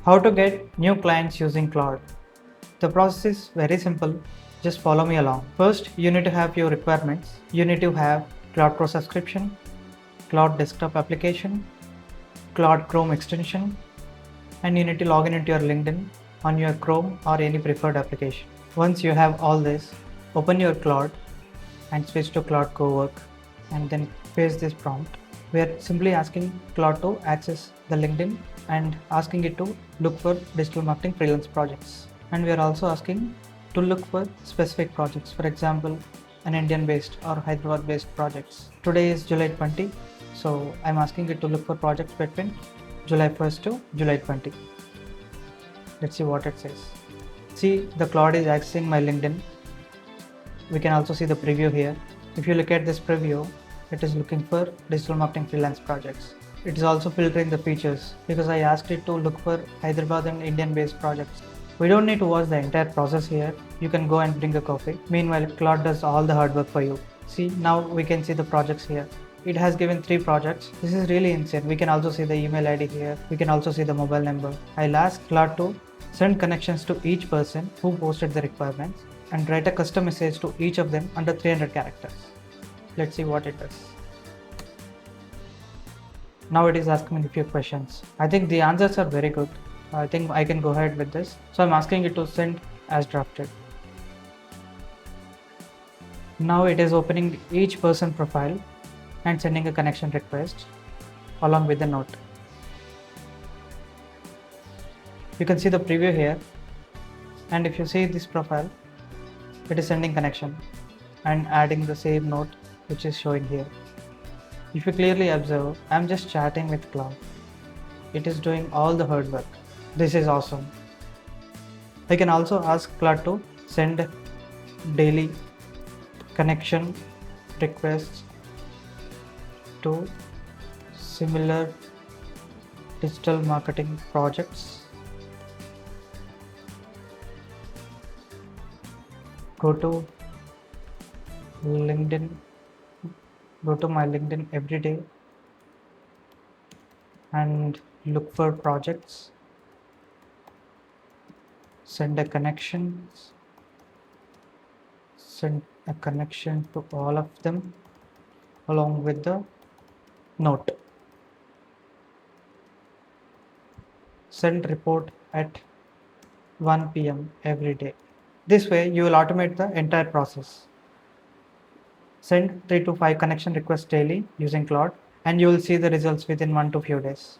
How to get new clients using Claude. The process is very simple. Just follow me along. First, you need to have your requirements. You need to have Claude Pro subscription, Claude desktop application, Claude Chrome extension, and you need to log in into your LinkedIn on your Chrome or any preferred application. Once you have all this, open your Claude and switch to Claude Cowork and then paste this prompt. We are simply asking Claude to access the LinkedIn and asking it to look for digital marketing freelance projects. And we are also asking to look for specific projects, for example, an Indian based or Hyderabad based projects. Today is July 20, so I'm asking it to look for projects between July 1st to July 20. Let's see what it says. See, the Claude is accessing my LinkedIn. We can also see the preview here. If you look at this preview, it is looking for digital marketing freelance projects. It is also filtering the features because I asked it to look for Hyderabad and Indian based projects. We don't need to watch the entire process here. You can go and bring a coffee. Meanwhile, Claude does all the hard work for you. See, now we can see the projects here. It has given 3 projects. This is really insane. We can also see the email ID here. We can also see the mobile number. I'll ask Claude to send connections to each person who posted the requirements and write a custom message to each of them under 300 characters. Let's see what it does. Now it is asking me a few questions. I think the answers are very good. I think I can go ahead with this. So I'm asking it to send as drafted. Now it is opening each person profile and sending a connection request along with the note. You can see the preview here, and if you see this profile, it is sending connection and adding the same note which is showing here. If you clearly observe, I am just chatting with Claude. It is doing all the hard work. This is awesome. I can also ask Claude to send daily connection requests to similar digital marketing projects. Go to LinkedIn, go to my LinkedIn every day and look for projects. Send a connection to all of them along with the note. Send report at 1 p.m. every day. This way you will automate the entire process. Send 3 to 5 connection requests daily using Claude and you will see the results within 1 to few days.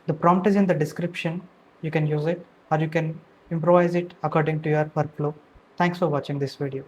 The prompt is in the description. You can use it or you can improvise it according to your workflow. Thanks for watching this video.